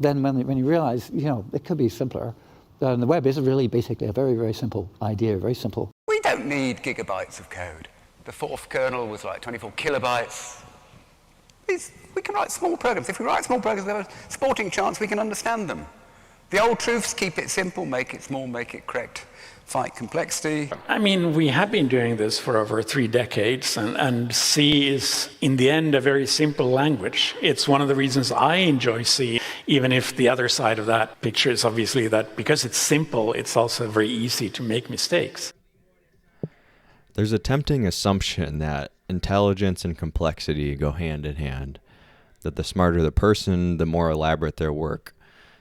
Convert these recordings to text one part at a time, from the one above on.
then when you realize, it could be simpler, then the web is really basically a very, very simple idea, very simple. We don't need gigabytes of code. The fourth kernel was like 24 kilobytes. We can write small programs. If we write small programs, we have a sporting chance we can understand them. The old truths: keep it simple, make it small, make it correct, fight complexity. I mean, we have been doing this for over 3 decades, and C is, in the end, a very simple language. It's one of the reasons I enjoy C, even if the other side of that picture is obviously that because it's simple, it's also very easy to make mistakes. There's a tempting assumption that intelligence and complexity go hand in hand, that the smarter the person, the more elaborate their work.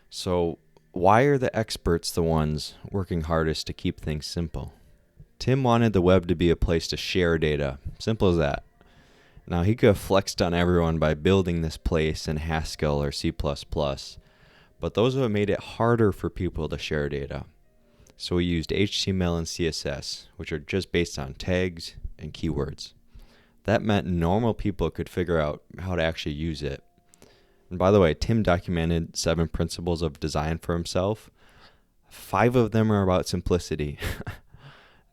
So why are the experts the ones working hardest to keep things simple? Tim wanted the web to be a place to share data. Simple as that. Now, he could have flexed on everyone by building this place in Haskell or C++, but those would have made it harder for people to share data. So we used HTML and CSS, which are just based on tags and keywords. That meant normal people could figure out how to actually use it. And by the way, Tim documented 7 principles of design for himself. 5 of them are about simplicity.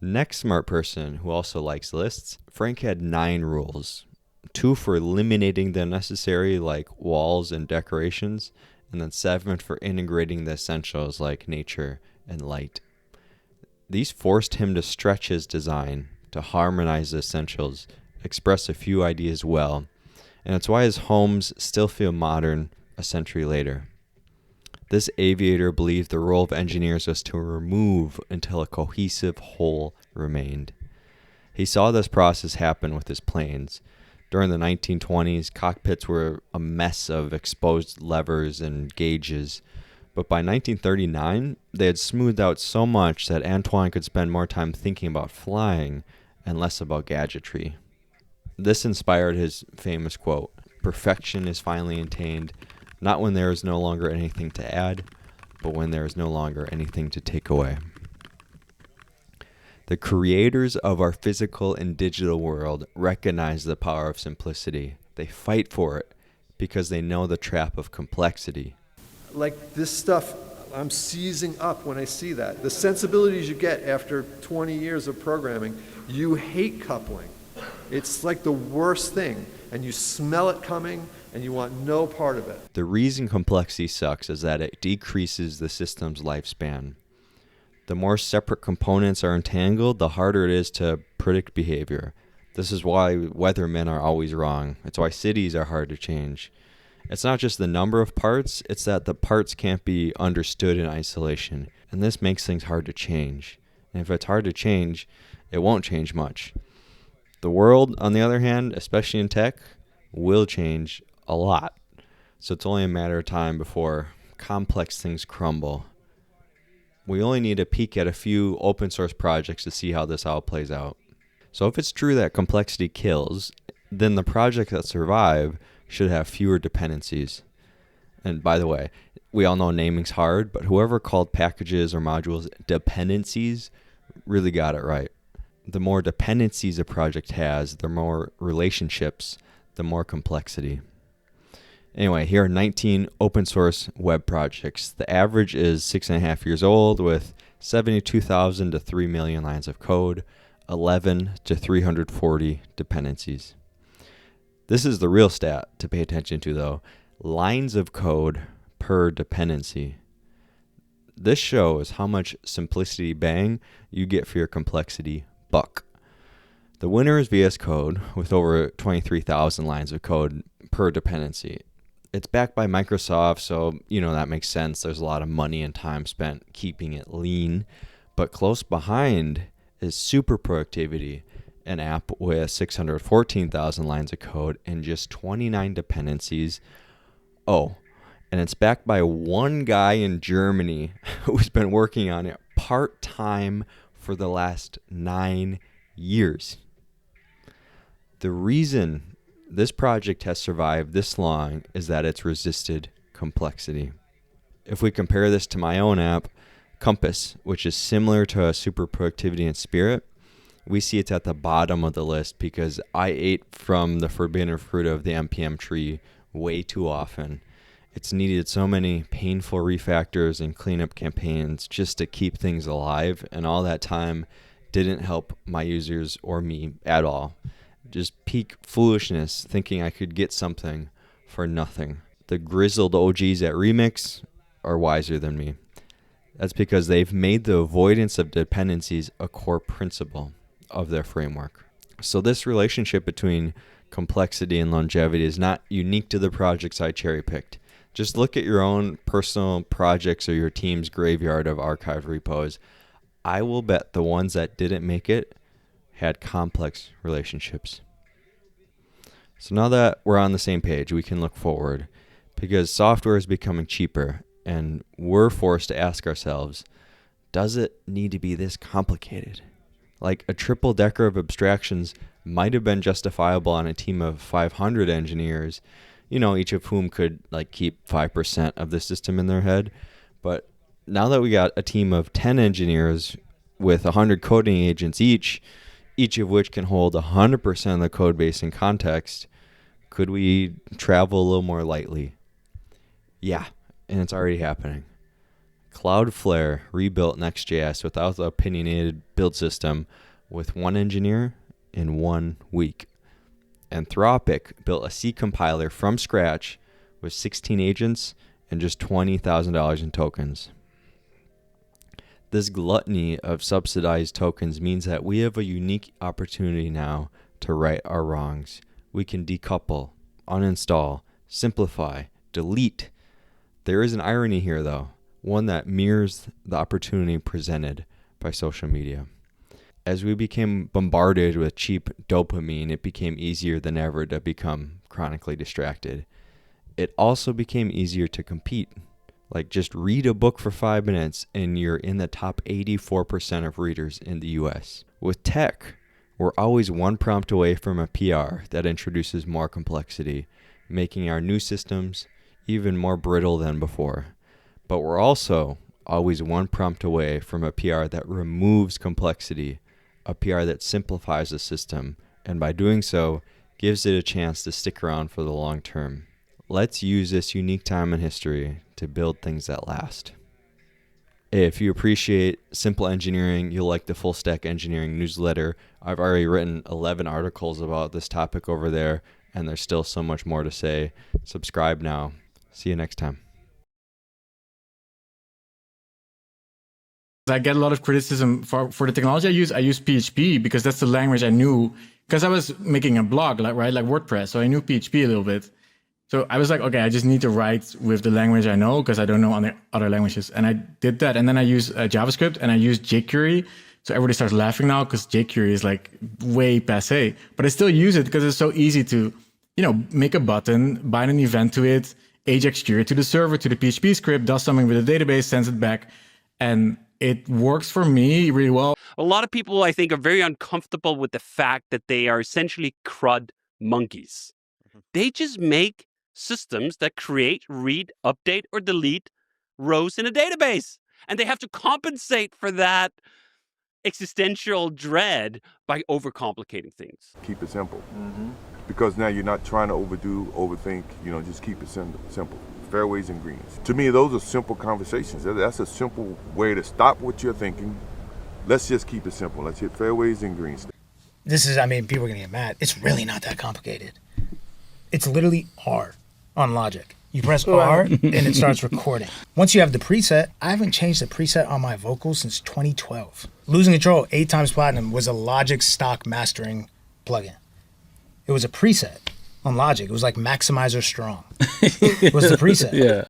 Next smart person who also likes lists, Frank had 9 rules. 2 for eliminating the unnecessary, like walls and decorations, and then 7 for integrating the essentials like nature and light. These forced him to stretch his design, to harmonize the essentials, express a few ideas well, and it's why his homes still feel modern a century later. This aviator believed the role of engineers was to remove until a cohesive whole remained. He saw this process happen with his planes. During the 1920s, cockpits were a mess of exposed levers and gauges, but by 1939, they had smoothed out so much that Antoine could spend more time thinking about flying and less about gadgetry. This inspired his famous quote, "Perfection is finally attained, not when there is no longer anything to add, but when there is no longer anything to take away." The creators of our physical and digital world recognize the power of simplicity. They fight for it because they know the trap of complexity. Like this stuff, I'm seizing up when I see that. The sensibilities you get after 20 years of programming, you hate coupling. It's like the worst thing, and you smell it coming, and you want no part of it. The reason complexity sucks is that it decreases the system's lifespan. The more separate components are entangled, the harder it is to predict behavior. This is why weathermen are always wrong. It's why cities are hard to change. It's not just the number of parts, it's that the parts can't be understood in isolation, and this makes things hard to change. And if it's hard to change, it won't change much. The world, on the other hand, especially in tech, will change a lot. So it's only a matter of time before complex things crumble. We only need to peek at a few open source projects to see how this all plays out. So if it's true that complexity kills, then the projects that survive should have fewer dependencies. And by the way, we all know naming's hard, but whoever called packages or modules dependencies really got it right. The more dependencies a project has, the more relationships, the more complexity. Anyway, here are 19 open source web projects. The average is 6.5 years old with 72,000 to 3 million lines of code, 11 to 340 dependencies. This is the real stat to pay attention to though. Lines of code per dependency. This shows how much simplicity bang you get for your complexity buck. The winner is VS Code with over 23,000 lines of code per dependency. It's backed by Microsoft, so that makes sense. There's a lot of money and time spent keeping it lean. But close behind is Super Productivity, an app with 614,000 lines of code and just 29 dependencies. Oh, and it's backed by one guy in Germany who's been working on it part-time for the last 9 years. The reason this project has survived this long is that it's resisted complexity. If we compare this to my own app, Compass, which is similar to a Super Productivity and Spirit, we see it's at the bottom of the list because I ate from the forbidden fruit of the NPM tree way too often. It's needed so many painful refactors and cleanup campaigns just to keep things alive, and all that time didn't help my users or me at all. Just peak foolishness, thinking I could get something for nothing. The grizzled OGs at Remix are wiser than me. That's because they've made the avoidance of dependencies a core principle of their framework. So this relationship between complexity and longevity is not unique to the projects I cherry-picked. Just look at your own personal projects or your team's graveyard of archive repos. I will bet the ones that didn't make it had complex relationships. So now that we're on the same page, we can look forward, because software is becoming cheaper, and we're forced to ask ourselves, does it need to be this complicated? Like, a triple decker of abstractions might have been justifiable on a team of 500 engineers, each of whom could keep 5% of the system in their head. But now that we got a team of 10 engineers with 100 coding agents each of which can hold 100% of the code base in context, could we travel a little more lightly? Yeah, and it's already happening. Cloudflare rebuilt Next.js without the opinionated build system with one engineer in 1 week. Anthropic built a C compiler from scratch with 16 agents and just $20,000 in tokens. This gluttony of subsidized tokens means that we have a unique opportunity now to right our wrongs. We can decouple, uninstall, simplify, delete. There is an irony here, though, one that mirrors the opportunity presented by social media. As we became bombarded with cheap dopamine, it became easier than ever to become chronically distracted. It also became easier to compete. Just read a book for 5 minutes and you're in the top 84% of readers in the US. With tech, we're always one prompt away from a PR that introduces more complexity, making our new systems even more brittle than before. But we're also always one prompt away from a PR that removes complexity, a PR that simplifies the system, and by doing so, gives it a chance to stick around for the long term. Let's use this unique time in history to build things that last. Hey, if you appreciate simple engineering, you'll like the Full Stack Engineering newsletter. I've already written 11 articles about this topic over there, and there's still so much more to say. Subscribe now. See you next time. I get a lot of criticism for the technology I use. I use PHP because that's the language I knew, because I was making a blog, like WordPress. So I knew PHP a little bit. So I was like, okay, I just need to write with the language I know because I don't know other languages. And I did that. And then I use JavaScript and I use jQuery. So everybody starts laughing now because jQuery is way passé. But I still use it because it's so easy to, make a button, bind an event to it, Ajax query it to the server, to the PHP script, does something with the database, sends it back. And it works for me really well. A lot of people, I think, are very uncomfortable with the fact that they are essentially CRUD monkeys. They just make systems that create, read, update, or delete rows in a database. And they have to compensate for that existential dread by overcomplicating things. Keep it simple. Because now you're not trying to overthink, just keep it simple. Fairways and greens. To me, those are simple conversations. That's a simple way to stop what you're thinking. Let's just keep it simple. Let's hit fairways and greens. People are going to get mad. It's really not that complicated. It's literally R on Logic. You press R and it starts recording. Once you have the preset, I haven't changed the preset on my vocals since 2012. Losing Control 8 times platinum was a Logic stock mastering plugin. It was a preset on Logic. It was like Maximizer Strong. It was the preset. Yeah.